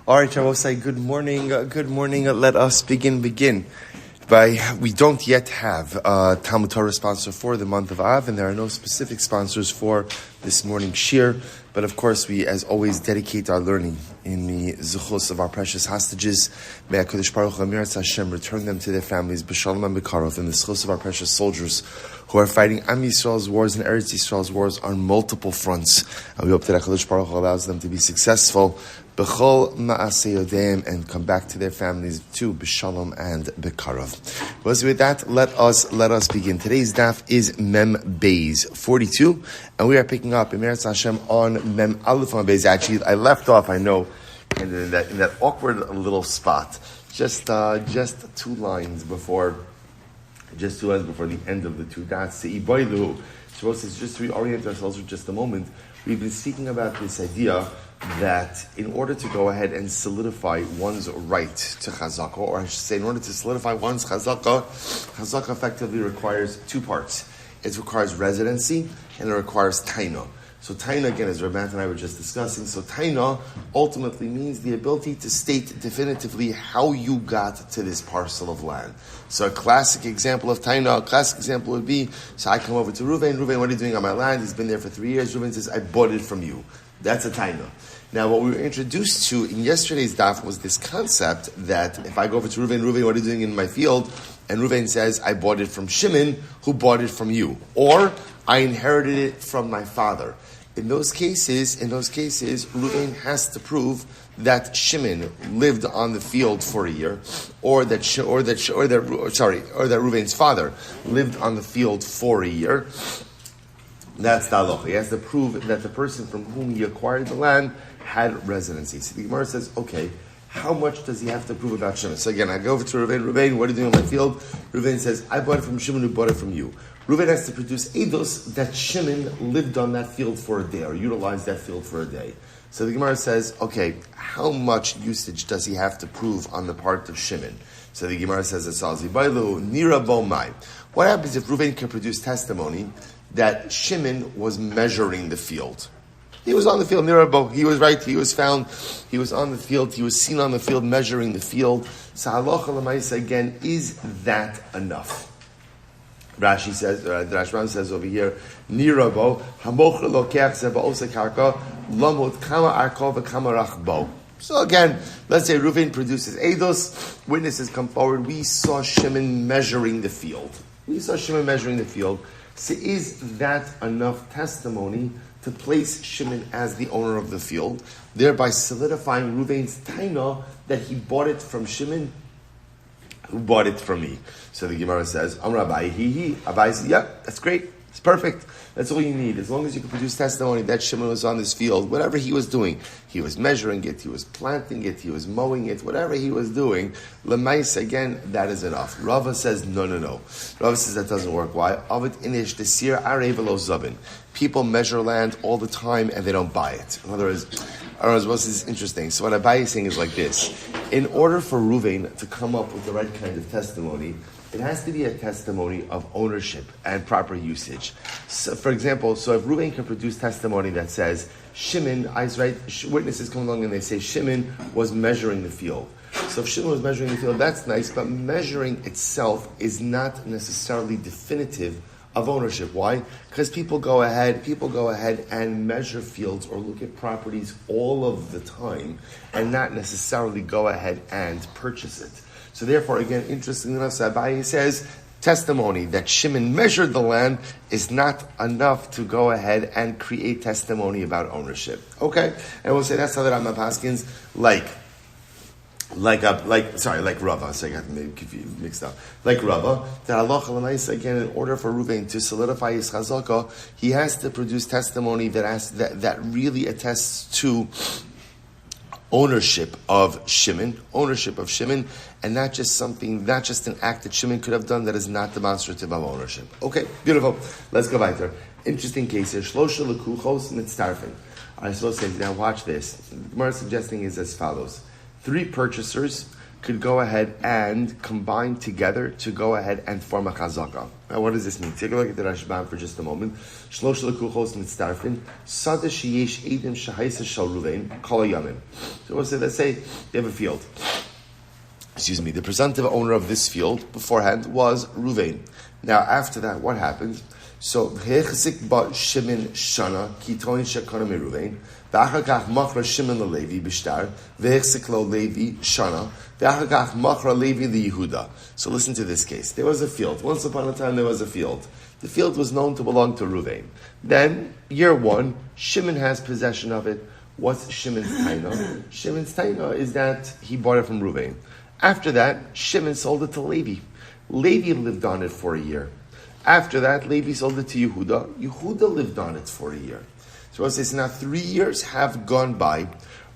All right, Shabbosai, good morning. Good morning. Let us begin. We don't yet have a Talmud Torah sponsor for the month of Av, and there are no specific sponsors for this morning's shiur. But of course, we, as always, dedicate our learning in the zuchos of our precious hostages. May HaKadosh Baruch Hu Amirat Hashem return them to their families, b'shalom and b'karov, and the zuchos of our precious soldiers who are fighting Am Yisrael's wars and Eretz Yisrael's wars on multiple fronts. And we hope that HaKadosh Baruch Hu allows them to be successful b'chol ma'aseh yodeim and come back to their families too, b'shalom and b'karov. Well, so with that, let us begin. Today's daf is Mem Beis 42, and we are picking up Amirat Hashem on Mem Aleph on Beis. Actually, I left off, I know, in that awkward little spot, just 2 lines before. Just 2 lines before the end of the 2 dots. Shabbos says, just to reorient ourselves for just a moment, we've been speaking about this idea that in order to go ahead and solidify one's right to chazakah, or I should say, in order to solidify one's chazakah effectively requires 2 parts. It requires residency and it requires taina. So taina, again, as Rabbi and I were just discussing, so taina ultimately means the ability to state definitively how you got to this parcel of land. So a classic example of taina, a classic example would be, so I come over to Reuven, what are you doing on my land? He's been there for 3 years. Reuven says, I bought it from you. That's a taina. Now, what we were introduced to in yesterday's daf was this concept that if I go over to Reuven, what are you doing in my field? And Reuven says, I bought it from Shimon, who bought it from you. Or, I inherited it from my father. In those cases, Reuven has to prove that Shimon lived on the field for a year, or that Reuven's father lived on the field for a year. That's the halacha. He has to prove that the person from whom he acquired the land had residency. So the Gemara says, okay, how much does he have to prove about Shimon? So again, I go over to Reuven, what are you doing on my field? Reuven says, I bought it from Shimon, who bought it from you. Reuven has to produce eidos that Shimon lived on that field for a day, or utilized that field for a day. So the Gemara says, okay, how much usage does he have to prove on the part of Shimon? So the Gemara says, what happens if Reuven can produce testimony that Shimon was measuring the field? He was on the field, nirabo. He was right. He was found. He was on the field. He was seen on the field measuring the field. So halacha l'maisa again, is that enough? Rashi says, the Rashban says over here, nirabo hamocher lokeach zeba osa karka lamot kama arko v'kama rachbo. So again, let's say Reuven produces eidos. Witnesses come forward. We saw Shimon measuring the field. So is that enough testimony to place Shimon as the owner of the field, thereby solidifying Reuven's taina that he bought it from Shimon, who bought it from me? So the Gemara says, Amar Abai, Abai says, yep, that's great. It's perfect. That's all you need. As long as you can produce testimony that Shimon was on this field, whatever he was doing, he was measuring it, he was planting it, he was mowing it, whatever he was doing, Lemais, again, that is enough. Rava says, no. Rava says that doesn't work. Why? Avid inish desir arei velo zabin. People measure land all the time and they don't buy it. In other words, this is interesting. So what Abai is saying is like this. In order for Reuven to come up with the right kind of testimony, it has to be a testimony of ownership and proper usage. So, for example, if Reuven can produce testimony that says, Shimon, witnesses come along and they say Shimon was measuring the field. So if Shimon was measuring the field, that's nice, but measuring itself is not necessarily definitive of ownership. Why? Because people go ahead and measure fields or look at properties all of the time and not necessarily go ahead and purchase it. So therefore, again, interestingly enough, Abaye says, testimony that Shimon measured the land is not enough to go ahead and create testimony about ownership. Okay? And we'll say that's how the Rambam Paskins like Rava. So I got maybe confused, mixed up. Like Rava, that halacha l'maisa, again, in order for Reuven to solidify his chazakah, he has to produce testimony that really attests to ownership of Shimon, and not just an act that Shimon could have done that is not demonstrative of ownership. Okay, beautiful. Let's go weiter. Interesting case here. Shlosha lekuchos mitztarfin. I suppose say, now watch this. The Gemara suggesting is as follows: 3 purchasers could go ahead and combine together to go ahead and form a chazaka. Now, what does this mean? Take a look at the Rashbam for just a moment. Shlosh lekuchos mitztarfin, sada sheyesh edim shahaisa shal Ruvain, kol yamin. So let's say they have a field. The presumptive owner of this field beforehand was Ruvain. Now, after that, what happens? So, hechzik ba Shimon shana kitoni shekana meruvain. V'achar kach machra Shimon leLevi b'shtar v'hechzik lo Levi shana v'achar kach machra Levi liYehuda. So, listen to this case. There was a field. Once upon a time, there was a field. The field was known to belong to Ruvain. Then, year one, Shimon has possession of it. What's Shimon's taina? Shimon's taina is that he bought it from Ruvain. After that, Shimon sold it to Levi. Levi lived on it for a year. After that, Levi sold it to Yehuda. Yehuda lived on it for a year. So it says now 3 years have gone by.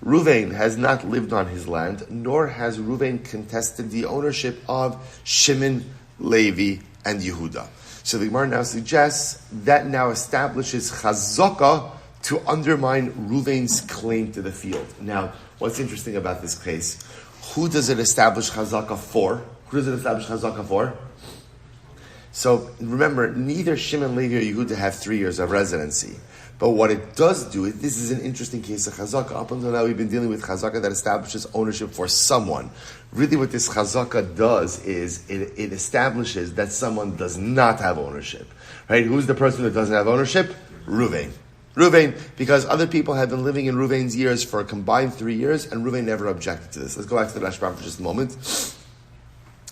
Ruvain has not lived on his land, nor has Ruvain contested the ownership of Shimon, Levi, and Yehuda. So the Gemara now suggests that now establishes chazaka to undermine Ruvain's claim to the field. Now, what's interesting about this case? Who does it establish chazaka for? Who does it establish chazaka for? So remember, neither Shimon, Levi, or Yehuda have 3 years of residency. But what it does do is, this is an interesting case of chazaka. Up until now, we've been dealing with chazaka that establishes ownership for someone. Really, what this chazaka does is it establishes that someone does not have ownership. Right? Who's the person that doesn't have ownership? Ruvain. Ruvain, because other people have been living in Ruvain's years for a combined 3 years, and Ruvain never objected to this. Let's go back to the Rashbam for just a moment.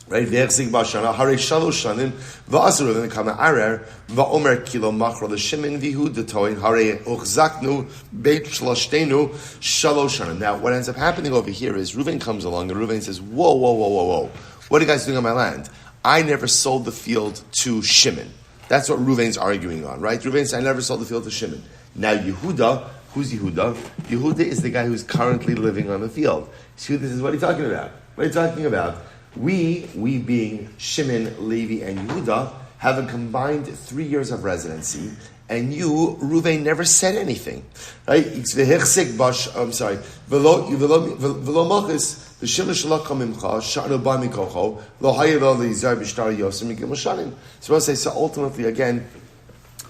Right? V'echzik b'ashana, harei shalosh shanim, v'asur Ruvain kama arer, v'omer kilo machro l'shimin v'Yehuda toin, harei uchzaknu beit shloshtenu shalosh shanim. Now, what ends up happening over here is Ruvain comes along, and Ruvain says, whoa. What are you guys doing on my land? I never sold the field to Shimon. That's what Ruvain's arguing on, right? Ruvain says, I never sold the field to Shimon. Now Yehuda, who's Yehuda? Yehuda is the guy who's currently living on the field. So this is what he's talking about. What are you talking about? We being Shimon, Levi, and Yehuda, have a combined 3 years of residency, and you, Ruvain, never said anything. Right? It's I'm sorry. V'lo machis v'shimon shalach mimcha sha'nu ba mikocho lo hayelo lizar b'shtar yosem migil mashanim. So I'll say, so ultimately again,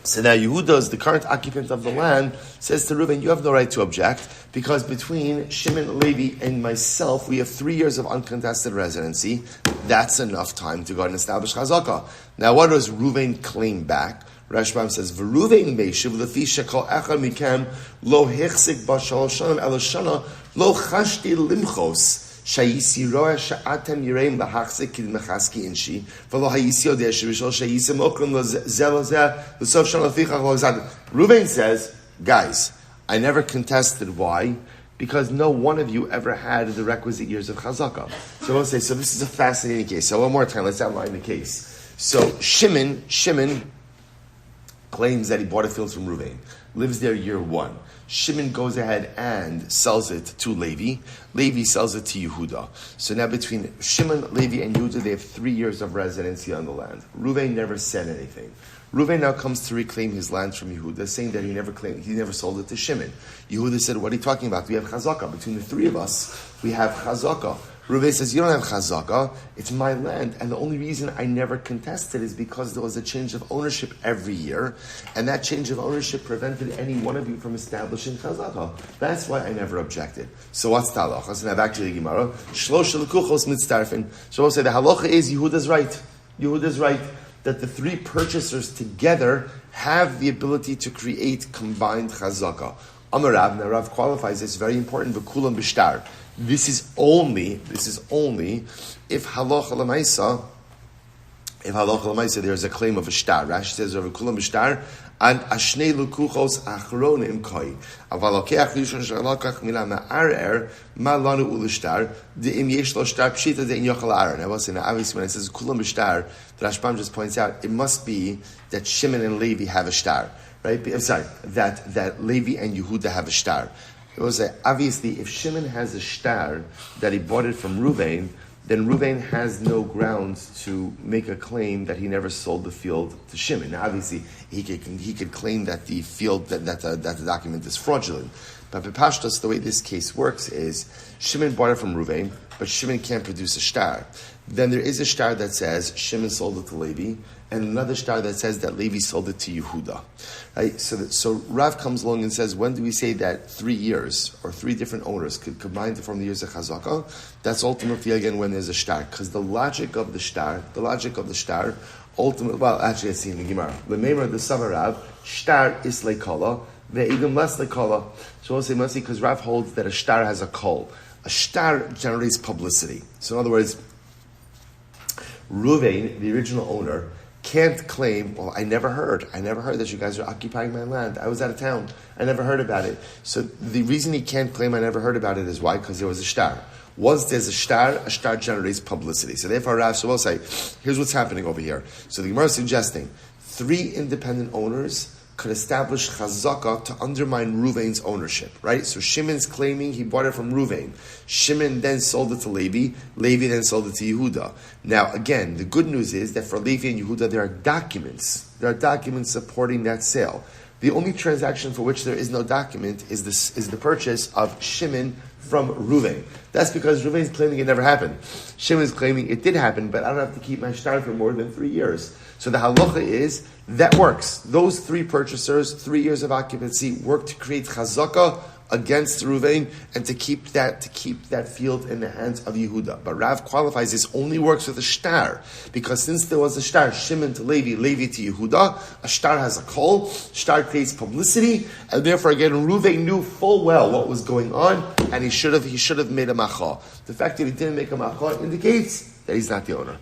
so now Yehuda, the current occupant of the land, says to Reuben, you have no right to object, because between Shimon, Levi, and myself, we have 3 years of uncontested residency. That's enough time to go and establish chazaka. Now, what does Reuben claim back? Rashbam says, "V'Ruvain meishiv lefi shekol echad mikem lo hechzik b'shalosh shanim elo shana lo chashti limchos." Shayisi roa sha'atem yireim lahachzik kid mechaski inshi v'lo hayisi odeh shevishol shayisi mokrim zelozeh l'sof shana fichach l'zad. Reuven says, guys, I never contested. Why? Because no one of you ever had the requisite years of chazaka. So we'll say, so this is a fascinating case. So one more time, let's outline the case. So Shimon claims that he bought a field from Reuven, lives there year one. Shimon goes ahead and sells it to Levi. Levi sells it to Yehuda. So now between Shimon, Levi, and Yehuda, they have 3 years of residency on the land. Reuven never said anything. Reuven now comes to reclaim his land from Yehuda, saying that he never sold it to Shimon. Yehuda said, what are you talking about? We have chazaka. Between the three of us, we have chazaka. Reuven says, you don't have chazaka, it's my land, and the only reason I never contested is because there was a change of ownership every year, and that change of ownership prevented any one of you from establishing chazaka. That's why I never objected. So what's the halacha? So now back to the Gemara. Shlosh lekuchos mitztarfin. So we'll say the halacha is Yehuda's right. Yehuda's right that the three purchasers together have the ability to create combined chazaka. Amar Rav, now Rav qualifies this, very important, v'kulam b'shtar. This is only if halacha l'maisa, there is a claim of a shtar. Rashi says over kulam b'shtar and ashnei lukuchos achronim koi. Aval lokeach rishon shalakach mila ma'arer ma lanu ulishtar de'im yesh lo shtar pshita de'in yochal arer. Now, obviously, when it says kulam b'shtar, the Rashbam just points out it must be that Shimon and Levi have a shtar, right? I'm sorry, that Levi and Yehuda have a shtar. It was obviously, if Shimon has a shtar that he bought it from Reuven, then Reuven has no grounds to make a claim that he never sold the field to Shimon. Now, obviously, he could claim that the field that the document is fraudulent. But Bepashtos, the way this case works is Shimon bought it from Ruvain, but Shimon can't produce a shtar. Then there is a shtar that says Shimon sold it to Levi, and another shtar that says that Levi sold it to Yehuda. Right? So Rav comes along and says, when do we say that 3 years or 3 different owners could combine to form the years of Chazaka? That's ultimately again when there's a shtar, because the logic of the shtar, ultimately, well, actually, I see in the Gemara. L'meimer the Savarav, shtar is leikala, ve'igam less leikala. So we'll say mostly because Rav holds that a shtar has a kol. A shtar generates publicity. So in other words, Ruvain, the original owner, can't claim, well, I never heard that you guys are occupying my land. I was out of town. I never heard about it. So the reason he can't claim I never heard about it is why? Because there was a shtar. Once there's a shtar generates publicity. So therefore, Rav will say, here's what's happening over here. So the Gemara is suggesting 3 independent owners could establish chazaka to undermine Ruvain's ownership, right? So Shimon's claiming he bought it from Ruvain. Shimon then sold it to Levi. Levi then sold it to Yehuda. Now, again, the good news is that for Levi and Yehuda, there are documents. There are documents supporting that sale. The only transaction for which there is no document is the purchase of Shimon from Ruvain. That's because Ruvain is claiming it never happened. Shimon is claiming it did happen, but I don't have to keep my shtar for more than 3 years. So the halacha is, that works. Those 3 purchasers, 3 years of occupancy, work to create chazaka against Ruvain and to keep that field in the hands of Yehuda. But Rav qualifies this only works with a shtar, because since there was a shtar, Shimon to Levi, Levi to Yehuda, a shtar has a kol, shtar creates publicity, and therefore again Ruvain knew full well what was going on, and he should have made a macha. The fact that he didn't make a macha indicates that he's not the owner.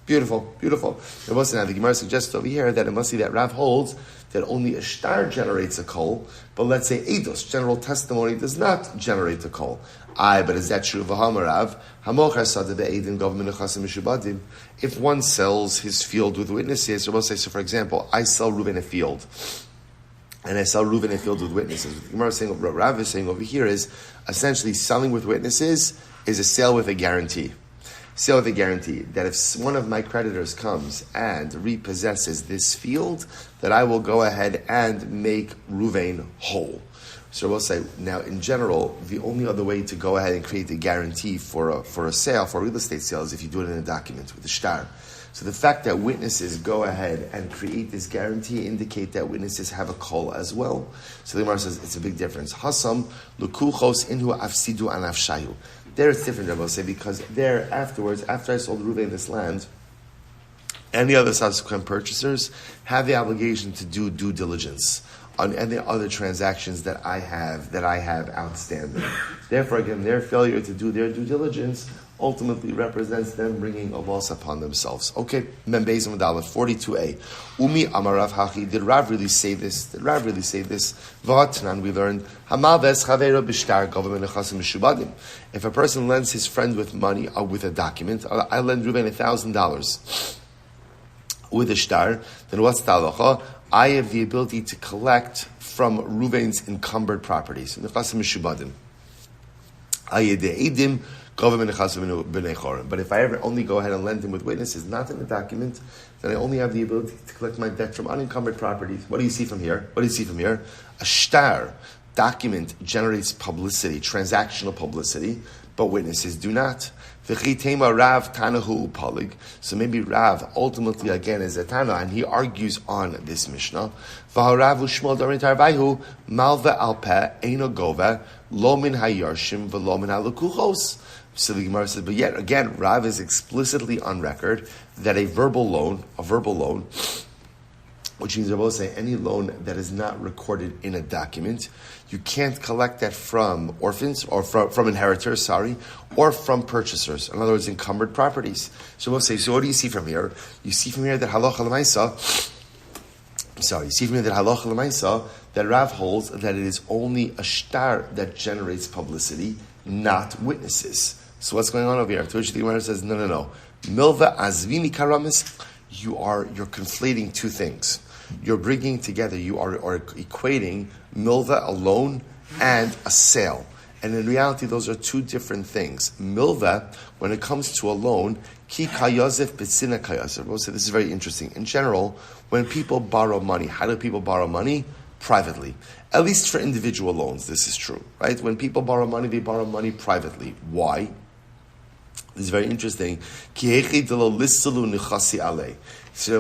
Beautiful. The Gemara suggests over here that it must be that Rav holds that only a shtar generates a kol, but let's say eidos, general testimony, does not generate a kol. But is that true? If one sells his field with witnesses, or we'll say, so for example, I sell Reuven a field, and I sell Reuven a field with witnesses. What the Gemara is saying, what Rav is saying over here is, essentially selling with witnesses is a sale with a guarantee. Sale with a guarantee that if one of my creditors comes and repossesses this field, that I will go ahead and make Ruvain whole. So we'll say, now in general, the only other way to go ahead and create a guarantee for a sale, for a real estate sale, is if you do it in a document with a shtar. So the fact that witnesses go ahead and create this guarantee indicate that witnesses have a kol as well. So the Gemara says it's a big difference. Hasam lukuchos inhu afsidu an afshayu. There it's different, I will say, because there afterwards, after I sold Ruvain this land, any other subsequent purchasers have the obligation to do due diligence on any other transactions that I have outstanding. Therefore, again, their failure to do their due diligence ultimately represents them bringing a loss upon themselves. Okay, Membezim Dalet 42a. Umi Amarav Hachi. Did Rav really say this? V'atnan, we learned Hamaves Chavero B'Shtar Government Nechasim Mishubadim. If a person lends his friend with money or with a document, I lend Reuven $1,000 with a shtar, then what's the halacha? I have the ability to collect from Reuven's encumbered properties. Nechasim Mishubadim. Ayede'idim. But if I ever only go ahead and lend him with witnesses, not in the document, then I only have the ability to collect my debt from unencumbered properties. What do you see from here? A shtar document generates publicity, transactional publicity, but witnesses do not. So maybe Rav ultimately again is a Tana, and he argues on this Mishnah. So the Gemara says, but yet again, Rav is explicitly on record that a verbal loan, which means I will say any loan that is not recorded in a document, you can't collect that from orphans or from inheritors, or from purchasers. In other words, encumbered properties. So we'll say, so what do you see from here? You see from here that halacha l'maisa, that Rav holds that it is only a shtar that generates publicity, not witnesses. So what's going on over here? To which the Gemara says, no. Milva azvini karamis, you're conflating two things. You're bringing together, you are equating milva, a loan, and a sale. And in reality, those are two different things. Milva, when it comes to a loan, ki kayazef b'tzina kayazef. We'll say this is very interesting. In general, when people borrow money, how do people borrow money? privately. At least for individual loans, this is true, right? When people borrow money, they borrow money privately. Why? This is very interesting. So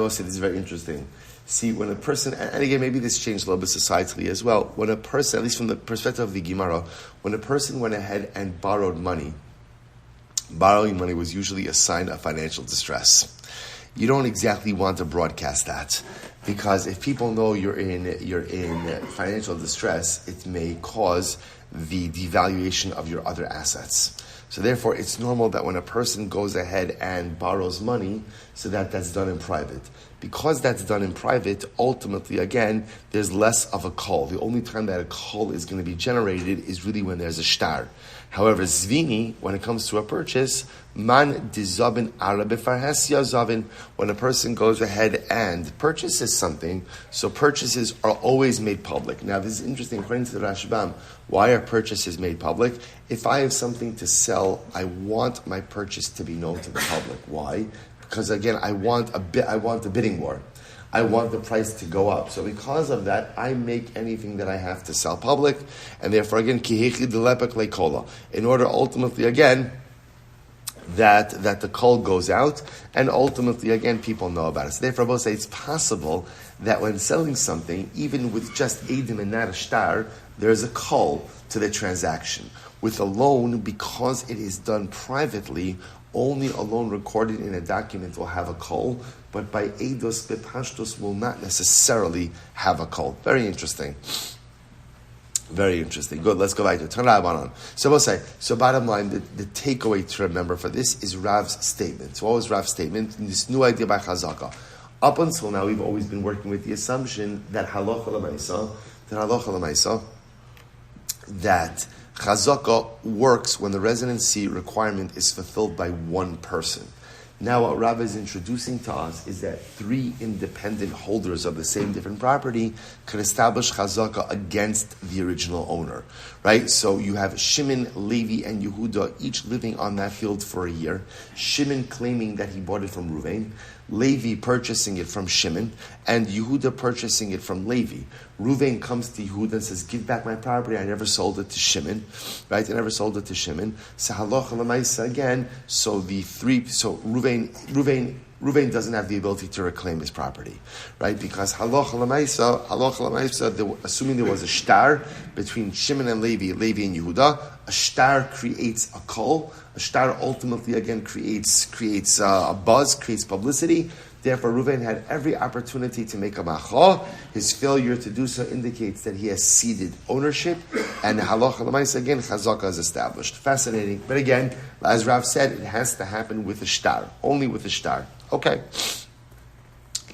this is very interesting. See, when a person, and again, maybe this changed a little bit societally as well, when a person, at least from the perspective of the Gemara, when a person went ahead and borrowed money, borrowing money was usually a sign of financial distress. You don't exactly want to broadcast that, because if people know you're in financial distress, it may cause the devaluation of your other assets. So therefore, it's normal that when a person goes ahead and borrows money, so that's done in private. Because that's done in private, ultimately, again, there's less of a call. The only time that a call is going to be generated is really when there's a shtar. However, zvini, when it comes to a purchase, man dizabin arabe farhesya zavin, when a person goes ahead and purchases something, so purchases are always made public. Now, this is interesting. According to the Rashbam, why are purchases made public? If I have something to sell, I want my purchase to be known to the public. Why? Because again, I want a bidding war. I want the price to go up. So because of that, I make anything that I have to sell public, and therefore again, kihechi delepek lekola. In order ultimately again that the call goes out, and ultimately again people know about it. So therefore, I will say it's possible that when selling something, even with just edim and not a shtar, there's a call to the transaction. With a loan, because it is done privately, only a loan recorded in a document will have a kol, but by eidos bepashtos will not necessarily have a kol. Very interesting. Very interesting. Good. Let's go back to it. So we'll say, bottom line, the takeaway to remember for this is Rav's statement. So what was Rav's statement? This new idea by Chazaka. Up until now, we've always been working with the assumption that halacha l'maisa, that Chazaka works when the residency requirement is fulfilled by one person. Now what Rav is introducing to us is that three independent holders of the same different property can establish Chazaka against the original owner. Right? So you have Shimon, Levi, and Yehuda each living on that field for a year. Shimon claiming that he bought it from Ruvain, Levi purchasing it from Shimon, and Yehuda purchasing it from Levi. Ruvain comes to Yehuda and says, "Give back my property. I never sold it to Shimon." Right? I never sold it to Shimon. So halacha l'maisa again. So Ruvain doesn't have the ability to reclaim his property, right? Because halacha l'maisa, assuming there was a shtar between Shimon and Levi and Yehuda, a shtar creates a kol. A shtar ultimately again creates a buzz, creates publicity. Therefore, Ruvain had every opportunity to make a macha. His failure to do so indicates that he has ceded ownership, and halacha l'maisa again, chazaka is established. Fascinating, but again, as Rav said, it has to happen with a shtar, only with a shtar. Okay,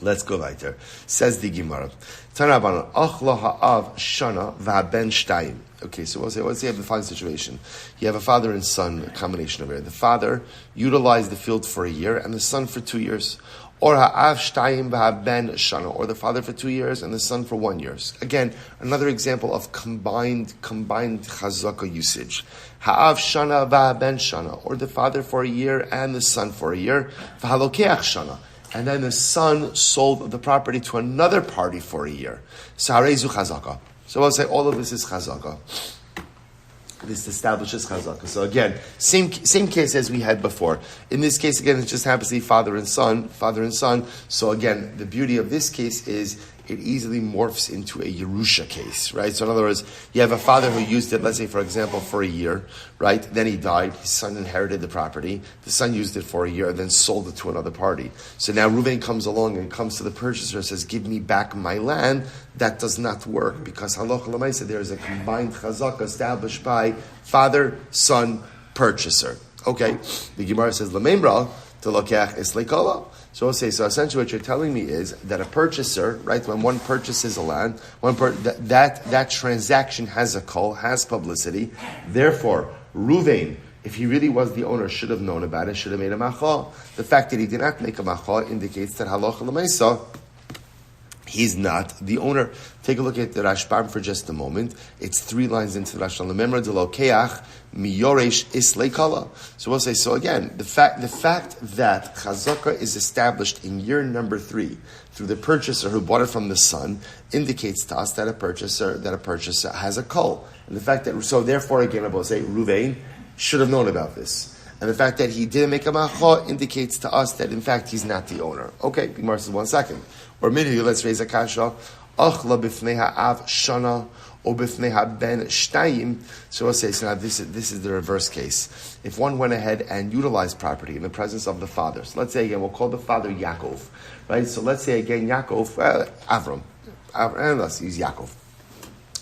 let's go weiter. Says the Gemara, Tanabana achla ha'av shana v'haben shtayim. Okay, so let's say you have the following situation. You have a father and son, a combination of it. The father utilized the field for a year, and the son for 2 years. Or ha'av shtayim v'haben shana, or the father for 2 years and the son for 1 year. Again, another example of combined chazaka usage. Ha'av shana v'haben shana, or the father for a year and the son for a year. V'halokeach shana, and then the son sold the property to another party for a year. So harezu chazaka. So I'll say all of this is chazaka. This establishes chazaka. So again, same case as we had before. In this case, again, it just happens to be father and son. So again, the beauty of this case is it easily morphs into a Yerusha case, right? So in other words, you have a father who used it, let's say, for example, for a year, right? Then he died, his son inherited the property, the son used it for a year, and then sold it to another party. So now Reuven comes along and comes to the purchaser and says, "Give me back my land." That does not work, because halacha l'maisa, there is a combined chazaka established by father, son, purchaser. Okay, the Gemara says, "L'meimra to lokach es lekola." So essentially what you're telling me is that a purchaser, right, when one purchases a land, that transaction has a call, has publicity. Therefore, Ruvain, if he really was the owner, should have known about it, should have made a macha. The fact that he did not make a macha indicates that halacha l'maisa, He's not the owner. Take a look at the Rashbam for just a moment. It's 3 lines into the Rashbam. Lememra de lokeach miyoresh isleikala. So we'll say, so again, the fact that chazaka is established in year number 3 through the purchaser who bought it from the son indicates to us that a purchaser has a kol. And the fact that, so therefore again, I will say, Ruvain should have known about this. And the fact that he didn't make a macha indicates to us that in fact he's not the owner. Okay, Gemara says 1 second. Or immediately let's raise a kasha. Achla b'fnei ha'av shana or b'fnei ha'ben shtayim. So we'll say, so now this is the reverse case. If one went ahead and utilized property in the presence of the father. So let's say again, we'll call the father Yaakov. Right? So let's say again Yaakov, Avram, and let's use Yaakov.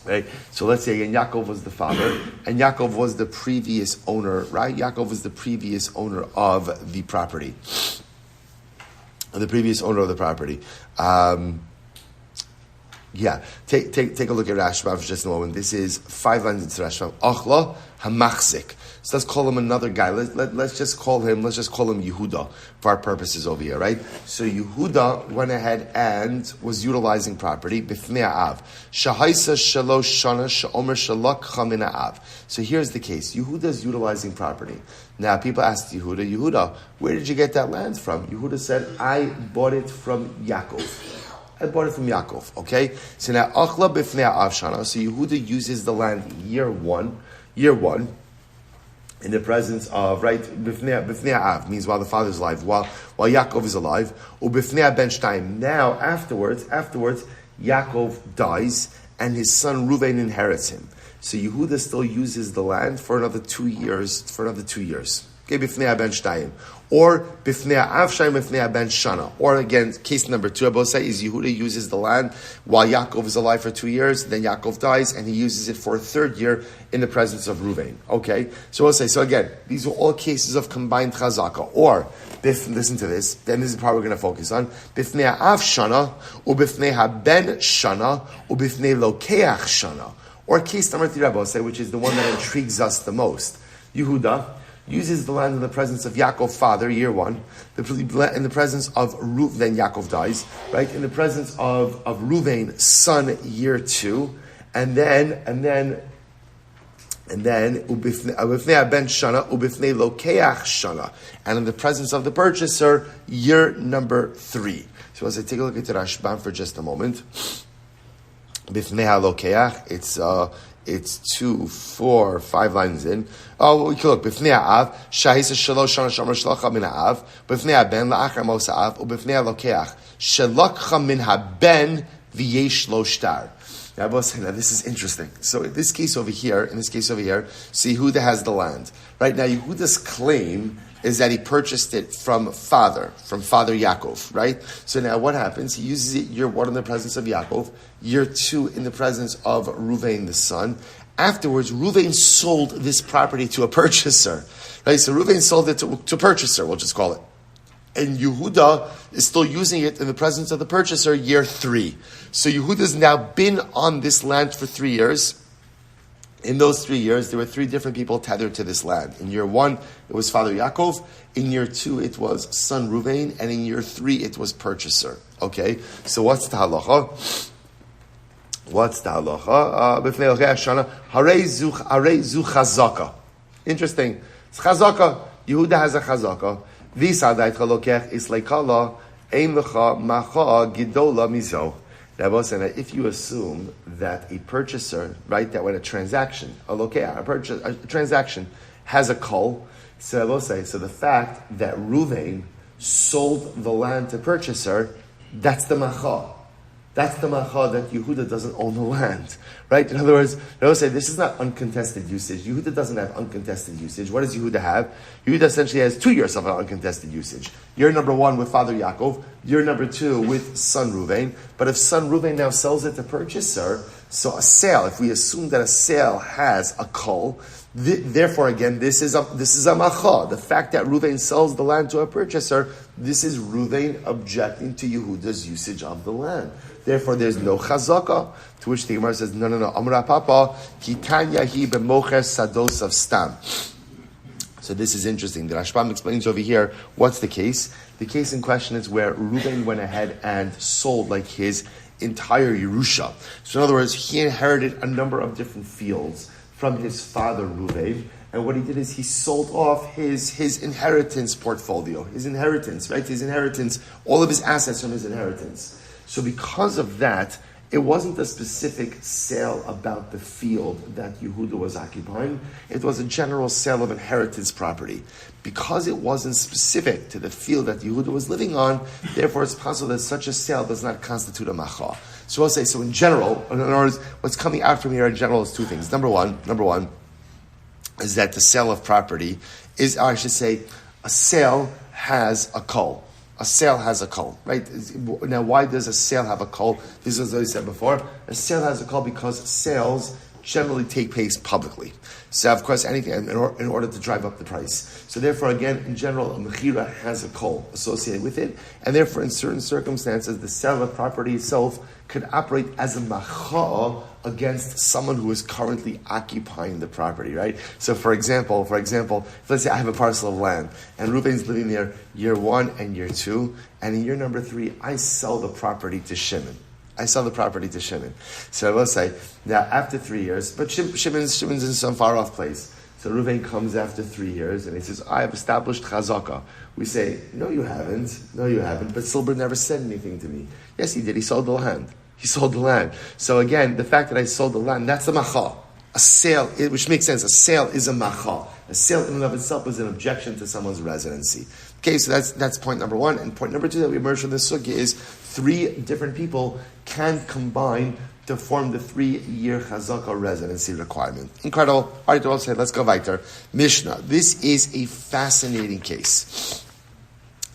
Right? So let's say again, Yaakov was the father, and Yaakov was the previous owner, right? Yaakov was the previous owner of the property. The previous owner of the property. Take a look at Rashbam for just a moment. This is 5 lines into Rashbam. Achla hamachzik. So let's call him another guy. Let's just call him Yehuda for our purposes over here, right? So Yehuda went ahead and was utilizing property. B'fnei av. Shahaisa shalosh shana she'omer shalakcha min av. So here's the case. Yehuda is utilizing property. Now people asked Yehuda, where did you get that land from? Yehuda said, I bought it from Yaakov. Okay? So now, Achla b'fnei avshana. So Yehuda uses the land year one, in the presence of, right, b'fnei av, means while the father's alive, while Yaakov is alive, or b'fnei ben shtayim. Now, afterwards, Yaakov dies, and his son Reuven inherits him. So Yehuda still uses the land for another 2 years, Okay, b'fnei ben shtayim. Or b'fnei avshayim b'fnei ben shana. Or again, case number 2, I both say, is Yehuda uses the land while Yaakov is alive for 2 years, then Yaakov dies, and he uses it for a 3rd year in the presence of Reuven. Okay? So we'll say, so again, these are all cases of combined chazaka. Or, listen to this, then this is the part we're going to focus on. B'fnei avshana, or b'fnei haben shana, or b'fnei lokeach shana. Or case number 3, I both say, which is the one that intrigues us the most. Yehuda uses the land in the presence of Yaakov, father, year 1. In the presence of Reuven, then Yaakov dies, right? In the presence of Reuven, son, year 2, and then ubifnei ben shana, ubifnei lokeach shana, and in the presence of the purchaser, year number 3. So as I take a look at the Rashbam for just a moment, bifnei lokeach, it's 2, 4, 5 lines in. Oh, we can look. B'fnei ha'av, shahisa shalosh shana shomer shalakcha min ha'av, b'fnei ha'ben la'achar mos ha'av, u'b'fnei ha'lokeach, shalakcha min ha'ben v'yesh lo shtar. Now, this is interesting. So in this case over here, so Yehuda has the land. Right now, Yehuda's claim is that he purchased it from father Yaakov, right? So now what happens? He uses it year 1 in the presence of Yaakov, year 2 in the presence of Reuven the son. Afterwards, Reuven sold this property to a purchaser, right? So Reuven sold it to a purchaser, we'll just call it. And Yehuda is still using it in the presence of the purchaser, year 3. So Yehuda's now been on this land for 3 years. In those 3 years, there were 3 different people tethered to this land. In year 1, it was father Yaakov. In year 2, it was son Reuven. And in year 3, it was purchaser. Okay? So what's the halacha? Harei zu chazaka. Interesting. It's chazaka. Yehuda has a chazaka. V'sadait chalokech isleikala ein lecha macha gidola mizo. If you assume that a purchaser, right, that when a transaction, a transaction has a kol, so the fact that Reuven sold the land to purchaser, that's the macha. That's the macha that Yehuda doesn't own the land, right? In other words, this is not uncontested usage. Yehuda doesn't have uncontested usage. What does Yehuda have? Yehuda essentially has 2 years of uncontested usage. Year number 1 with father Yaakov, year number 2 with son Reuven. But if son Reuven now sells it to purchaser, so a sale, if we assume that a sale has a kol, therefore again, this is a macha. The fact that Reuven sells the land to a purchaser, this is Reuven objecting to Yehuda's usage of the land. Therefore, there's no chazaka. To which the Gemara says, no. Amra papa, kitanya hi b'mocher sados of stam. So this is interesting. The Rashbam explains over here, what's the case? The case in question is where Reuven went ahead and sold like his entire Yerusha. So in other words, he inherited a number of different fields from his father Reuven, and what he did is he sold off his inheritance portfolio, his inheritance, right? His inheritance, all of his assets from his inheritance. So because of that, it wasn't a specific sale about the field that Yehuda was occupying. It was a general sale of inheritance property. Because it wasn't specific to the field that Yehuda was living on, therefore it's possible that such a sale does not constitute a macha. So I'll say, so in general, in other words, what's coming out from here in general is two things. Number one is that the sale of property is, or I should say, a sale has a kol. A sale has a kol, right? Now, why does a sale have a kol? This is what I said before. A sale has a kol because sales generally take place publicly. So, of course, anything in order to drive up the price. So, therefore, again, in general, a mechira has a kol associated with it, and therefore, in certain circumstances, the sale of property itself could operate as a macha against someone who is currently occupying the property, right? So, for example, let's say I have a parcel of land, and Reuven's living there year 1 and year 2, and in year number 3, I sell the property to Shimon. So let's say, now after 3 years, but Shimon's in some far off place. So Reuven comes after 3 years and he says, I have established chazaka. We say, no you haven't, but Silber never said anything to me. Yes he did, he sold the land. So again, the fact that I sold the land, that's a macha. A sale, which makes sense, a sale is a macha. A sale in and of itself is an objection to someone's residency. Okay, so that's point number 1. And point number 2 that we emerge from this sugya is 3 different people can combine to form the 3-year chazaka residency requirement. Incredible. All right, say, let's go weiter. Mishnah. This is a fascinating case.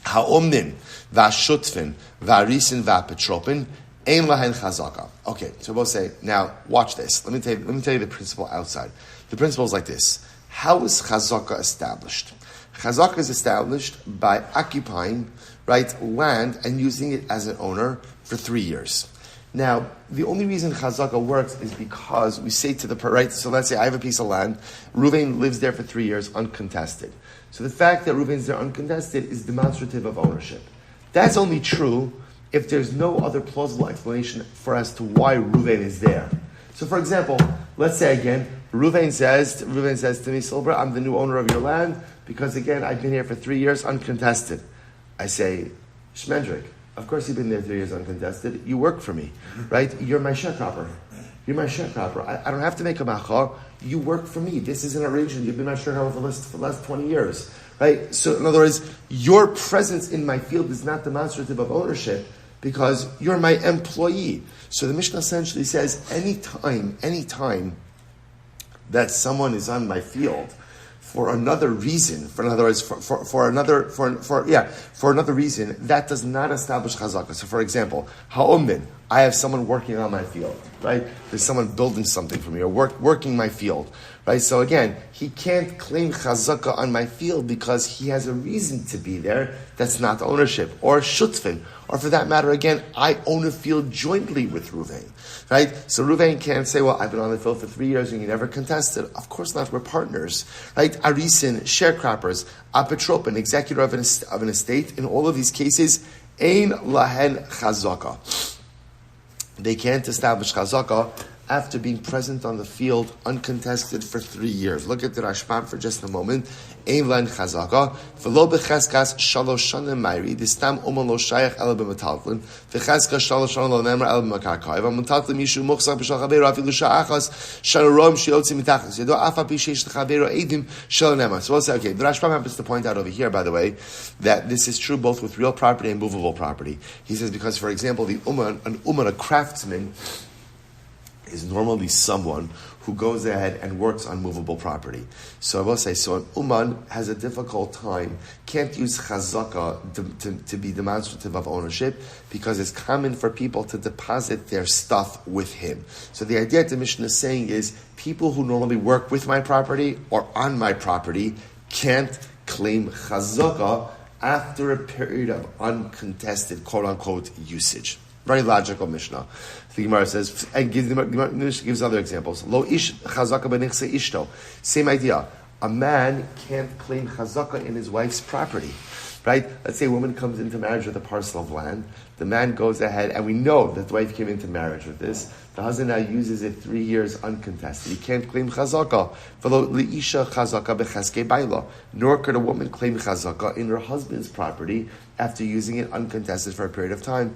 Ha'omnin, va'shutfin, va'risin, va'petropin, ein lahen chazaka. Okay, so we'll say, now watch this. Let me tell you the principle outside. The principle is like this. How is chazaka established? Chazaka is established by occupying, right, land and using it as an owner for 3 years. Now, the only reason chazaka works is because we say to the, right, so let's say I have a piece of land, Reuven lives there for 3 years uncontested. So the fact that Reuven's there uncontested is demonstrative of ownership. That's only true if there's no other plausible explanation for as to why Reuven is there. So for example, let's say again, Reuven says to me, Silber, I'm the new owner of your land because again, I've been here for 3 years uncontested. I say, Shmendrik, of course you've been there 3 years uncontested. You work for me, right? You're my sharecropper. I don't have to make a macha. You work for me. This is an arrangement. You've been my sharecropper for the last 20 years, right? So in other words, your presence in my field is not demonstrative of ownership because you're my employee. So the Mishnah essentially says, anytime that someone is on my field for another reason, for another reason, that does not establish chazaka. So for example, ha'omnin, I have someone working on my field, right? There's someone building something for me or working my field, right? So again, he can't claim chazaka on my field because he has a reason to be there. That's not ownership. Or shutfin, or for that matter, again, I own a field jointly with Reuven, right? So Reuven can't say, well, I've been on the field for 3 years and you never contested. Of course not, we're partners, right? Arisin, sharecroppers, apetropin, executor of an estate. In all of these cases, ein lahen chazaka. They can't establish chazaka after being present on the field uncontested for 3 years. Look at the Rashbam for just a moment. Ein lahen chazaka. V'lo b'cheskas shalosh shanim mayri. Distam uman lo shayach ela b'metaltlin. V'cheskas shalosh shanim lo nemer ela b'makarkai. V'metaltlin mishu muchsach b'shal chaveru afilu sha'achas shalorom shiotzi mitachas. Yedo afa pishesh l'chaveru eidim shal nemer. So we'll say, okay, the Rashbam happens to point out over here, by the way, that this is true both with real property and movable property. He says because, for example, a craftsman, is normally someone who goes ahead and works on movable property. So I will say, so an uman has a difficult time, can't use chazaka to be demonstrative of ownership because it's common for people to deposit their stuff with him. So the idea that the Mishnah is saying is people who normally work with my property or on my property can't claim chazaka after a period of uncontested, quote-unquote, usage. Very logical Mishnah. The Gemara says, and gives other examples. Lo ish chazaka b'nichse ishto. Same idea. A man can't claim chazaka in his wife's property. right? Let's say a woman comes into marriage with a parcel of land. The man goes ahead, and we know that the wife came into marriage with this. The husband now uses it 3 years uncontested. He can't claim chazaka. Nor could a woman claim chazaka in her husband's property after using it uncontested for a period of time.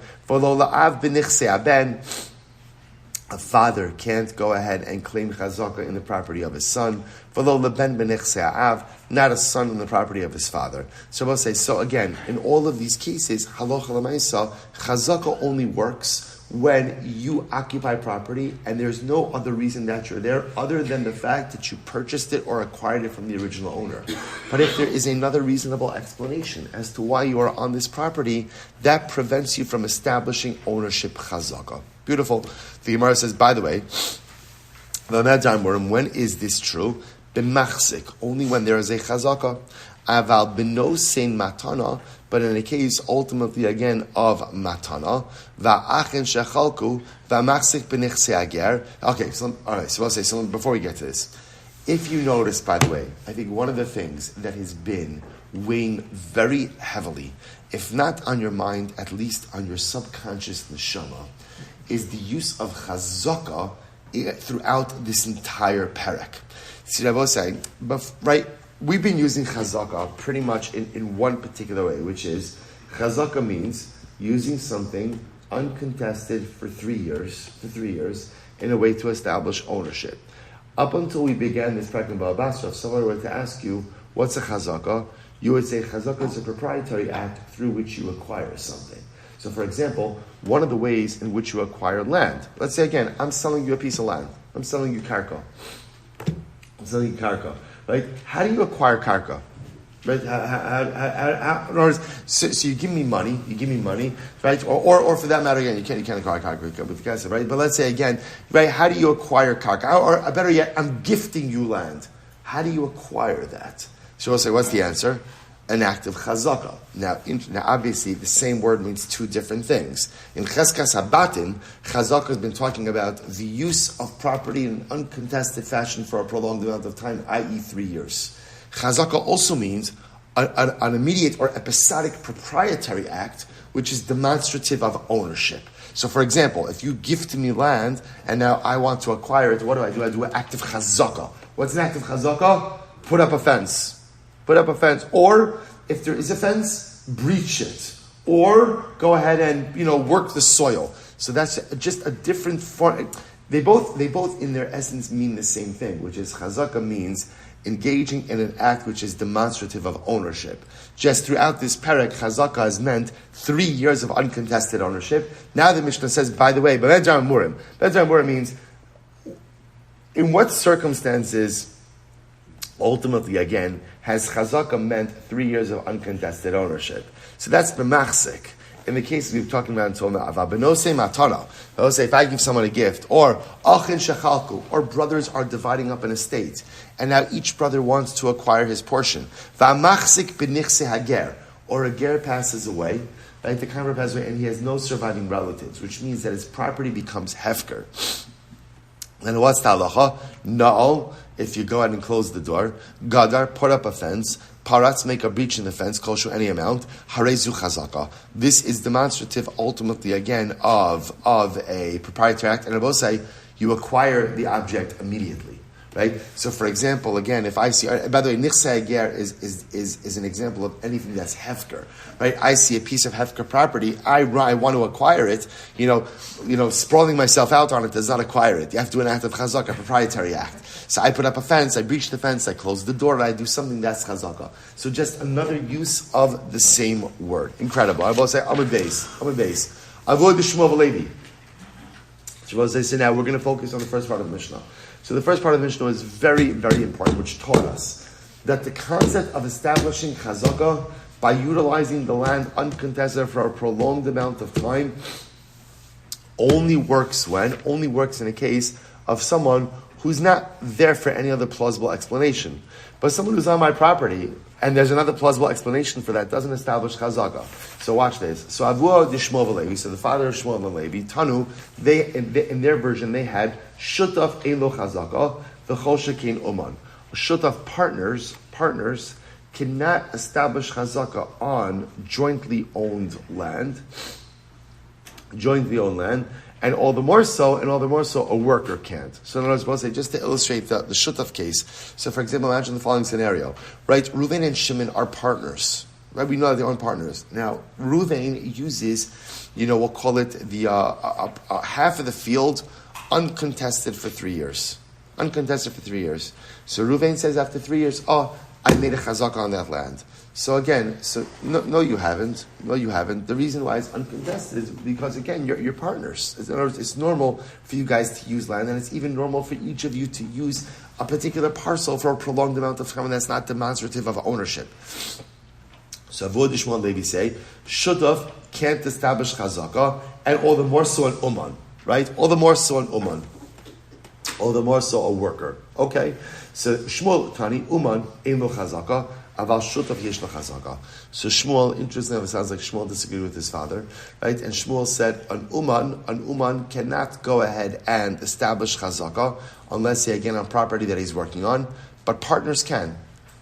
A father can't go ahead and claim chazaka in the property of his son. Not a son in the property of his father. So we'll say, so again, in all of these cases, halacha l'maisa, chazaka only works when you occupy property and there's no other reason that you're there other than the fact that you purchased it or acquired it from the original owner. But if there is another reasonable explanation as to why you are on this property, that prevents you from establishing ownership chazaka. Beautiful. The Gemara says, by the way, when is this true? B'machzik, only when there is a chazaka. Aval b'nosein matana, but in a case ultimately again of matana, va'achen shechalku, va'machzik b'nichse ager. Okay, so all right. So I'll say so. Before we get to this, if you notice, by the way, I think one of the things that has been weighing very heavily, if not on your mind, at least on your subconscious neshama, is the use of chazaka throughout this entire perek. See, I was saying, right? We've been using chazaka pretty much in one particular way, which is chazaka means using something uncontested for 3 years, in a way to establish ownership. Up until we began this perek in Basra, if someone were to ask you, what's a chazaka? You would say chazaka is a proprietary act through which you acquire something. So for example, one of the ways in which you acquire land, let's say again, I'm selling you a piece of land. I'm selling you karka. Right? How do you acquire karka? Right? In other words, so you give me money, right? Or for that matter, again, you can't acquire karka with gas, right? But let's say again, right? How do you acquire karka? Or better yet, I'm gifting you land. How do you acquire that? So we'll say, what's the answer? An act of chazaka. Now, obviously, the same word means two different things. In Cheskas Habatim, chazaka has been talking about the use of property in an uncontested fashion for a prolonged amount of time, i.e. 3 years. Chazaka also means an immediate or episodic proprietary act, which is demonstrative of ownership. So, for example, if you gift me land and now I want to acquire it, what do? I do an act of chazaka. What's an act of chazaka? Put up a fence. Or if there is a fence, breach it. Or go ahead and work the soil. So that's just a different form. They both in their essence mean the same thing, which is chazaka means engaging in an act which is demonstrative of ownership. Just throughout this perek, chazaka has meant 3 years of uncontested ownership. Now the Mishnah says, by the way, Bedram Murim means in what circumstances ultimately, again, has chazaka meant 3 years of uncontested ownership. So that's b'machzik. In the case we've talking about until now, b'nosei matana. I will say if I give someone a gift, or achin shechalku, or brothers are dividing up an estate, and now each brother wants to acquire his portion. V'amachzik b'nichse hager, or a ger passes away, right? The convert passes away, and he has no surviving relatives, which means that his property becomes hefker. And what's the halacha? No. If you go ahead and close the door, gadar, put up a fence, paratz, make a breach in the fence, koshu, any amount, harezu chazaka. This is demonstrative, ultimately, again, of a proprietary act. And I will say, you acquire the object immediately. Right? So, for example, again, if I see, by the way, nichse ger is an example of anything that's hefker. Right? I see a piece of hefker property, I want to acquire it, sprawling myself out on it does not acquire it. You have to do an act of chazaka, a proprietary act. So I put up a fence, I breach the fence, I close the door, and I do something that's chazaka. So just another use of the same word. Incredible. I will say, I'm a base. Avoid the Shmuel Levi. So now we're going to focus on the first part of the Mishnah. So the first part of the Mishnah is very, very important, which taught us that the concept of establishing chazaka by utilizing the land uncontested for a prolonged amount of time only works in a case of someone who's not there for any other plausible explanation. But someone who's on my property, and there's another plausible explanation for that, doesn't establish chazaka. So watch this. So Avua de Shmuel Levi, so the father of Shmuel Levi, Tanu, in their version, they had Shutaf Elo Chazaka, the Chol Shekin Oman. Shutaf partners cannot establish chazaka on jointly owned land, and all the more so, a worker can't. So in other words, we'll say, just to illustrate the shutaf case, so for example, imagine the following scenario, right? Reuven and Shimon are partners, right? We know that they are partners. Now, Reuven uses, we'll call it the half of the field uncontested for 3 years. So Reuven says after 3 years, I made a chazaka on that land. So again, no, you haven't. The reason why it's uncontested is because, again, you're partners. In other words, it's normal for you guys to use land, and it's even normal for each of you to use a particular parcel for a prolonged amount of time, and that's not demonstrative of ownership. So Avod Shmuel and Levi say, Shutaf can't establish chazaka, and all the more so an uman, right? All the more so a worker. Okay, so Shmuel Tani Uman ein lo chazaka, aval shutaf yesh lo chazaka. So Shmuel, interestingly, it sounds like Shmuel disagreed with his father, right? And Shmuel said an uman cannot go ahead and establish chazaka unless he, again, on property that he's working on. But partners can.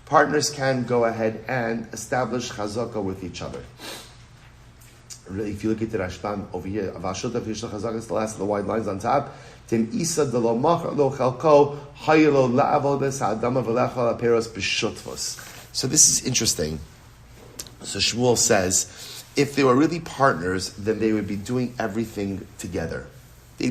Partners can go ahead and establish chazaka with each other. If you look at the Rashbam over here, aval shutaf yesh lo chazaka is the last of the white lines on top. So this is interesting. So Shmuel says, if they were really partners, then they would be doing everything together. The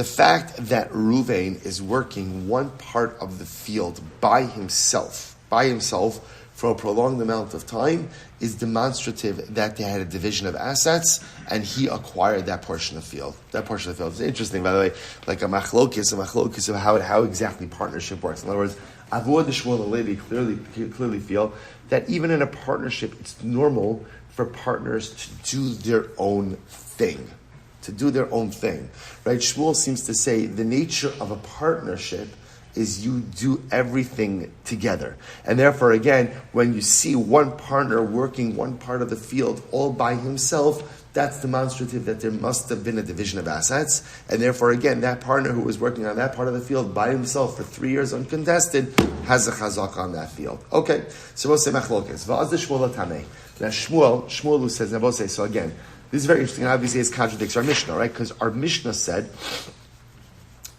fact that Reuven is working one part of the field by himself for a prolonged amount of time is demonstrative that they had a division of assets and he acquired that portion of field. It's interesting, by the way, like a machlokis of how exactly partnership works. In other words, Avod Shmuel and Levi clearly feel that even in a partnership, it's normal for partners to do their own thing. Right? Shmuel seems to say the nature of a partnership is you do everything together. And therefore, again, when you see one partner working one part of the field all by himself, that's demonstrative that there must have been a division of assets. And therefore, again, that partner who was working on that part of the field by himself for 3 years uncontested has a chazaka on that field. Okay, so we'll say machlokes. Va'az Shmuel tamei. Now Shmuel who says, now we'll say, so again, this is very interesting. Obviously, it contradicts our Mishnah, right? Because our Mishnah said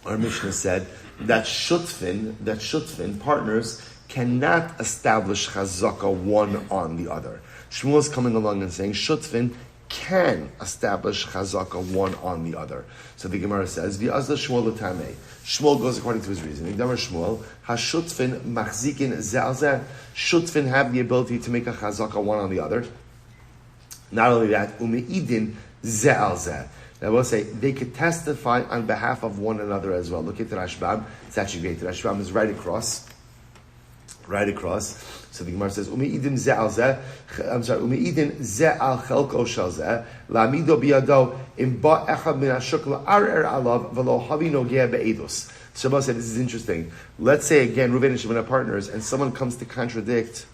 that shutfin partners cannot establish chazaka one on the other. Shmuel is coming along and saying shutfin can establish chazaka one on the other. So the Gemara says, "V'azla Shmuel l'tamei." Shmuel goes according to his reasoning. Damar Shmuel, hashutfin machzikin zalzeh. Shutfin have the ability to make a chazaka one on the other. Not only that, umeidin zalzeh. Now we'll say they could testify on behalf of one another as well. Look at the Rashbam. It's actually great. The Rashbam is right across. So the Gemara says, "Umeidin ze'alzeh." I'm sorry. Umeidin ze'al chelko shalzeh la'amido biyado im ba echad min hashuk la'arer alav v'lo havi nogeh be'edus. So we'll say this is interesting. Let's say again, Reuven and Shimon are partners, and someone comes to contradict,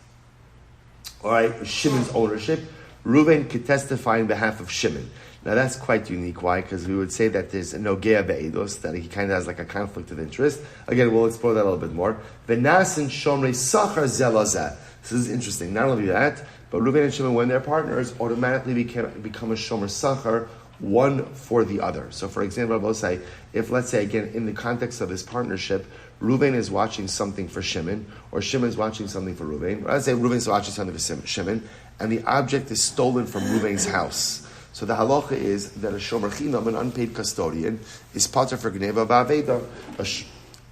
all right, Shimon's ownership. Reuven could testify on behalf of Shimon. Now that's quite unique. Why? Because we would say that there's a nogea be'edos, that he kind of has like a conflict of interest. Again, we'll explore that a little bit more. V'nasin shomrei sachar zelazeh. This is interesting. Not only that, but Reuven and Shimon, when they're partners, automatically become a shomer sachar, one for the other. So for example, I will say, if let's say again, in the context of this partnership, Reuven is watching something for Shimon, or Shimon is watching something for Reuven, or let's say Reuven is watching something for Shimon, and the object is stolen from Reuven's house. So the halacha is that a shomer chinam, an unpaid custodian, is pater for gneva ba'aveda. A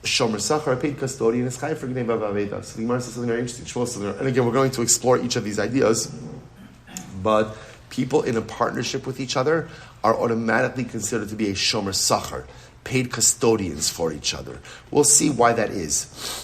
shomer sachar, a paid custodian, is chayav for gneva ba'aveda. So the Gemara says something very interesting. And again, we're going to explore each of these ideas, but people in a partnership with each other are automatically considered to be a shomer sachar, paid custodians for each other. We'll see why that is.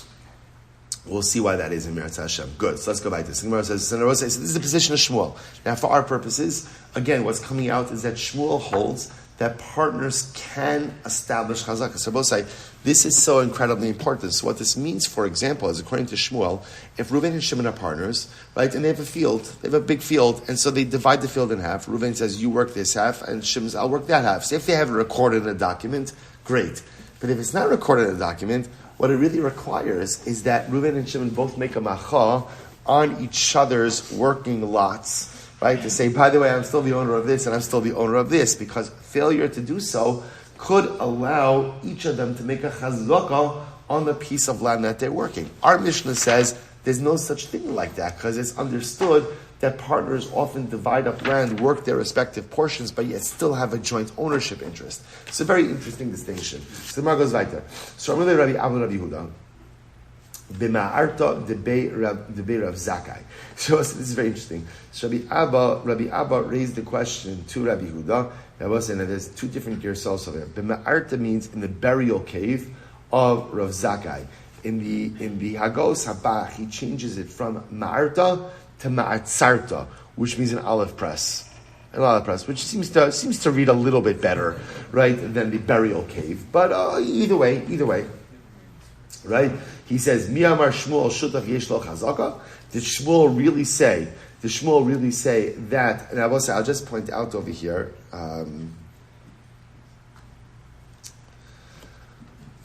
In Mirat Hashem. Good. So let's go back to this. Gemara says, this is the position of Shmuel. Now, for our purposes, again, what's coming out is that Shmuel holds that partners can establish chazaka. So both say, this is so incredibly important. So what this means, for example, is according to Shmuel, if Reuven and Shimon are partners, right, and they have a field, they have a big field, and so they divide the field in half. Reuven says, you work this half, and Shimon says, I'll work that half. So if they have it recorded in a document, great. But if it's not recorded in a document, What it really requires is that Reuven and Shimon both make a macha on each other's working lots, right? To say, by the way, I'm still the owner of this and I'm still the owner of this, because failure to do so could allow each of them to make a chazaka on the piece of land that they're working. Our Mishnah says there's no such thing like that, because it's understood that partners often divide up land, work their respective portions, but yet still have a joint ownership interest. It's a very interesting distinction. So the Gemara goes weiter. So Rabbi Yehuda, b'ma'arta debei Rav Zakkai. So this is very interesting. So Rabbi Abba raised the question to Rabbi Yehuda. Rabbi said, there's two different gersos over there. B'ma'arta means in the burial cave of Rav Zakkai. In the Hagos Habach, he changes it from ma'arta to ma'atzarta, which means an olive press. An olive press, which seems to read a little bit better, right, than the burial cave. But either way, right? He says, Mi amar Shmuel shutav yesh lo chazaka. Did Shmuel really say that? And I'll just point out over here.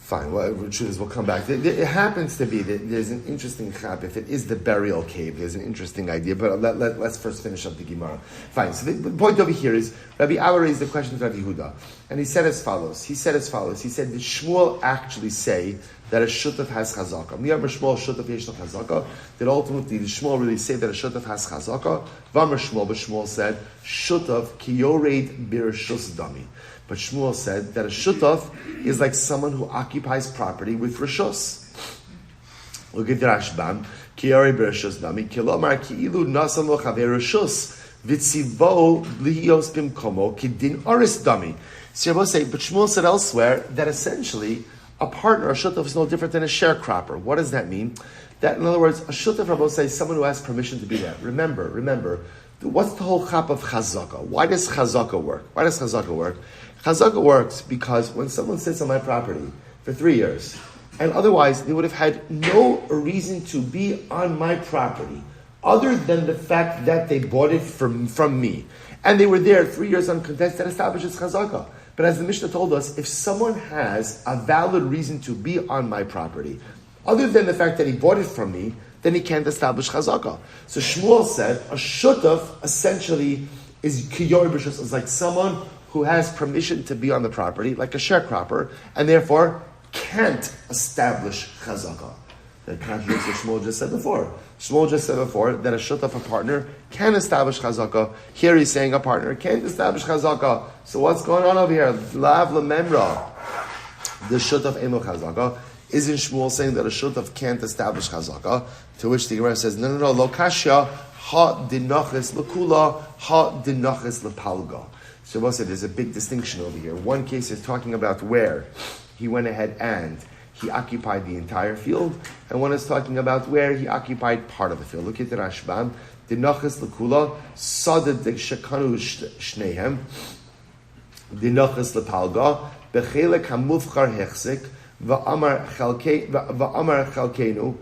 Fine, we'll come back. It happens to be that there's an interesting chap. If it is the burial cave, there's an interesting idea. But let's first finish up the Gemara. Fine, so the point over here is, Rabbi Abba raised the question to Rabbi Yehuda. And he said as follows. He said, did Shmuel actually say that a shutav has chazaka? Miyamar Shmuel shutav yesh lo chazaka. Did ultimately, did Shmuel really say that a shutav has chazaka? Vamar Shmuel, but Shmuel said, shutav ki yored birshus dami. But Shmuel said that a shutaf is like someone who occupies property with rishus. Look at the Rashbam. Ki yori b'rishus dami, ki lomar ki ilu nasan lo chaver rishus, v'tzivo lihiyos bimkomo ki din oris dami. So Rabbi say, but Shmuel said elsewhere that essentially a partner, a shutaf, is no different than a sharecropper. What does that mean? That, in other words, a shutaf, Rabbi say, is someone who has permission to be there. Remember, what's the whole chap of chazaka? Why does chazaka work? Chazaka works because when someone sits on my property for 3 years, and otherwise they would have had no reason to be on my property, other than the fact that they bought it from me, and they were there 3 years uncontested, that establishes chazaka. But as the Mishnah told us, if someone has a valid reason to be on my property, other than the fact that he bought it from me, then he can't establish chazaka. So Shmuel said, a shutaf essentially is kiyor b'shus, is like someone who has permission to be on the property, like a sharecropper, and therefore can't establish chazaka. That contradicts what Shmuel just said before. Shmuel just said before that a shutaf, a partner, can establish chazaka. Here he's saying a partner can't establish chazaka. So what's going on over here? Lav lememra. The shutaf eno chazaka. Isn't Shmuel saying that a shutaf can't establish chazaka? To which the Gemara says, no, lo kashya, ha dinachis lekula, ha dinachis lepalga. So Rabbi said there's a big distinction over here. One case is talking about where he went ahead and he occupied the entire field, and one is talking about where he occupied part of the field. Look at the Rashbam. Dinachis lekula, sadad shekanu shnehem, dinachis lepalga, bechelek hamufchar hechzik, va'amar chalkenu,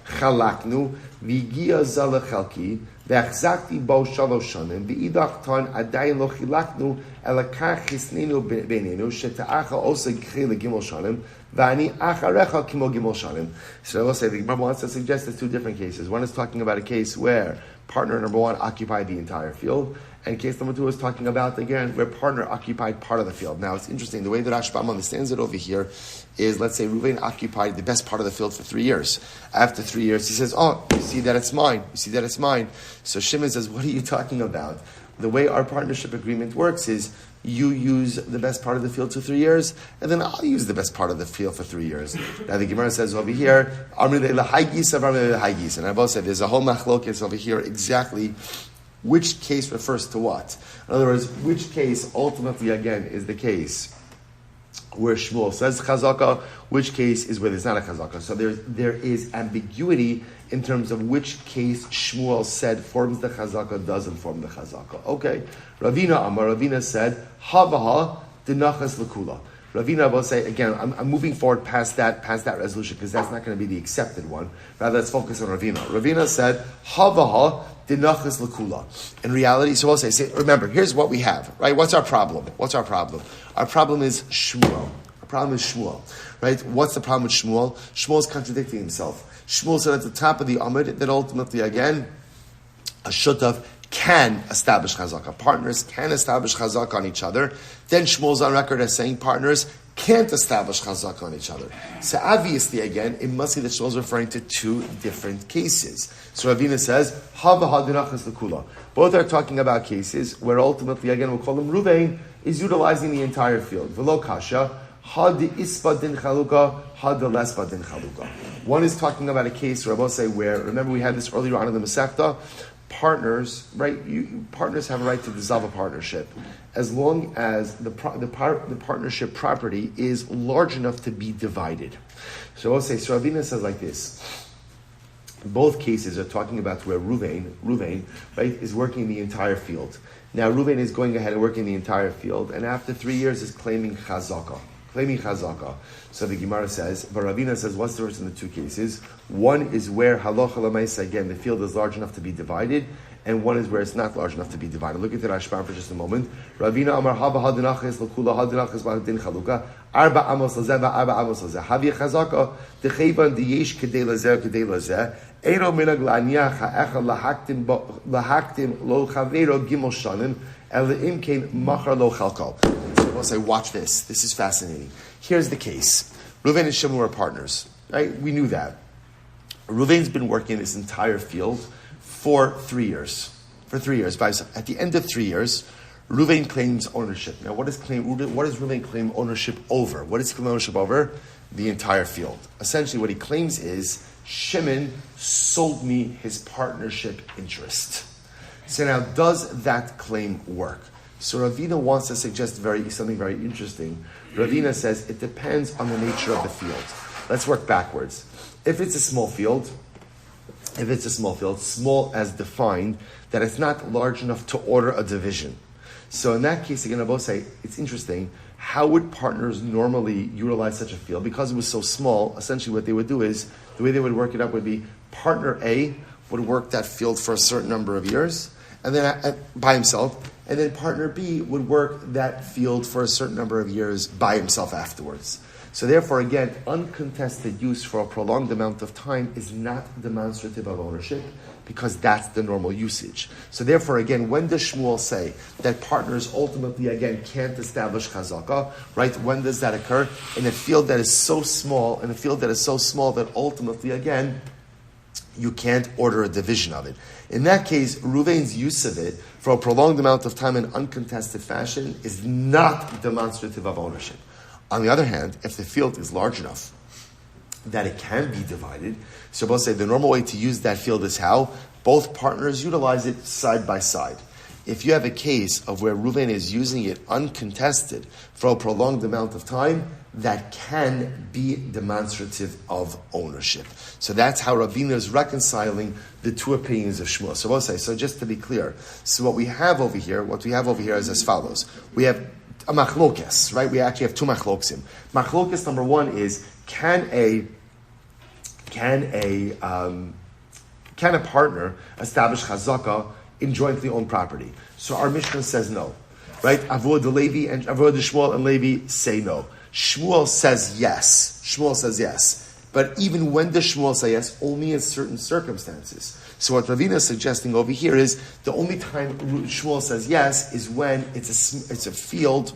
chalaknu, v'giya zala chalki, v'achzakti bo shalosh shanim, v'idach ton adayin lo chilaknu, elakach chisnenu beinenu, sheta'acha osa gchele gimel shanim, v'ani acharecha kimo gimel shanim. So I will say, the Gemara wants to suggest there's two different cases. One is talking about a case where partner number one occupied the entire field, and case number two is talking about, again, where partner occupied part of the field. Now, it's interesting, the way that Rashbam understands it over here is, let's say Reuven occupied the best part of the field for 3 years. After 3 years, he says, oh, you see that it's mine. So Shimon says, what are you talking about? The way our partnership agreement works is, you use the best part of the field for 3 years, and then I'll use the best part of the field for 3 years. Now the Gemara says over here, and I both said there's a whole machlokes over here exactly which case refers to what. In other words, which case ultimately again is the case where Shmuel says chazaka, which case is where there's not a chazaka. So there is ambiguity in terms of which case Shmuel said forms the chazaka, doesn't form the chazaka. Okay, Ravina said havaha dinachas lekula. Ravina will say again. I'm moving forward past that resolution because that's not going to be the accepted one. Rather, let's focus on Ravina. Ravina said havaha dinachas lekula. In reality, so we'll say remember, here's what we have. Right? What's our problem? Our problem is Shmuel. problem is Shmuel, right? What's the problem with Shmuel? Shmuel is contradicting himself. Shmuel said at the top of the Amud that ultimately, again, a shutav can establish chazaka. Partners can establish chazaka on each other. Then Shmuel's on record as saying partners can't establish chazaka on each other. So obviously, again, it must be that Shmuel's referring to two different cases. So Ravina says, Hava hadinachas lekula. Both are talking about cases where ultimately, again, we'll call them Ruvain, is utilizing the entire field. Velo kasha, had ispa din chaluka, had lespa din chaluka. One is talking about a case, Rabbi say, where, remember we had this earlier on in the Masechta, partners, right? Partners have a right to dissolve a partnership as long as the partnership property is large enough to be divided. So I'll say, so Ravina says like this. Both cases are talking about where Ruvain, right, is working the entire field. Now Ruvain is going ahead and working the entire field, and after 3 years is claiming chazaka. So the Gemara says, but Ravina says, what's the difference in the two cases? One is where halacha l'maisa, again, the field is large enough to be divided, and one is where it's not large enough to be divided. Look at the Rashbam for just a moment. Ravina amar haba hadinachis l'kula hadinachis b'adin chaluka arba amos lazeh v'arba amos lazeh havia chazaka dechevan diyesh kedei lazeh ero minag la'aniach ha'echad lahaktim lo chavero gimel shanim el'im kein machar lo chalkal. We'll say, watch this. This is fascinating. Here's the case. Reuven and Shimon are partners, right? We knew that. Reuven's been working this entire field for 3 years. At the end of 3 years, Reuven claims ownership. Now, what does Reuven claim ownership over? What does he claim ownership over? The entire field. Essentially, what he claims is, Shimon sold me his partnership interest. So now, does that claim work? So Ravina wants to suggest something very interesting. Ravina says it depends on the nature of the field. Let's work backwards. If it's a small field, small as defined, that it's not large enough to order a division. So in that case, again, I both say, it's interesting, how would partners normally utilize such a field? Because it was so small, essentially what they would do is, the way they would work it up would be, partner A would work that field for a certain number of years, and then by himself, and then partner B would work that field for a certain number of years by himself afterwards. So therefore, again, uncontested use for a prolonged amount of time is not demonstrative of ownership, because that's the normal usage. So therefore, again, when does Shmuel say that partners ultimately, again, can't establish chazaka, right? When does that occur? In a field that is so small, that ultimately, again, you can't order a division of it. In that case, Reuven's use of it for a prolonged amount of time in uncontested fashion is not demonstrative of ownership. On the other hand, if the field is large enough that it can be divided, so we'll say the normal way to use that field is how? Both partners utilize it side by side. If you have a case of where Reuven is using it uncontested for a prolonged amount of time, that can be demonstrative of ownership. So that's how Ravina is reconciling the two opinions of Shmuel. So we'll say, so just to be clear, so what we have over here is as follows. We have a machlokes, right? We actually have two machloksim. Machlokes number one is, can a partner establish chazaka in jointly owned property? So our Mishnah says no, right? Avod Levi and Avod Shmuel and Levi say no. Shmuel says yes. But even when does Shmuel say yes? Only in certain circumstances. So what Ravina is suggesting over here is the only time Shmuel says yes is when it's a field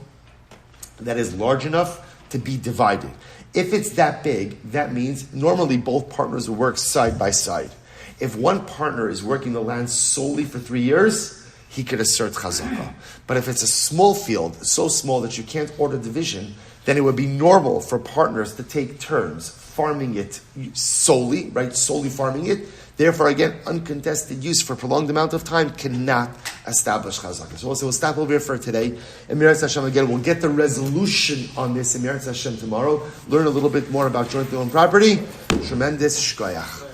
that is large enough to be divided. If it's that big, that means normally both partners will work side by side. If one partner is working the land solely for 3 years, he could assert chazaka. But if it's a small field, so small that you can't order division, then it would be normal for partners to take turns farming it solely, right? Solely farming it. Therefore, again, uncontested use for a prolonged amount of time cannot establish chazaka. So we'll stop over here for today. And Mirat Hashem, again, we'll get the resolution on this in Mirat Hashem tomorrow. Learn a little bit more about jointly owned property. Tremendous shkoyach.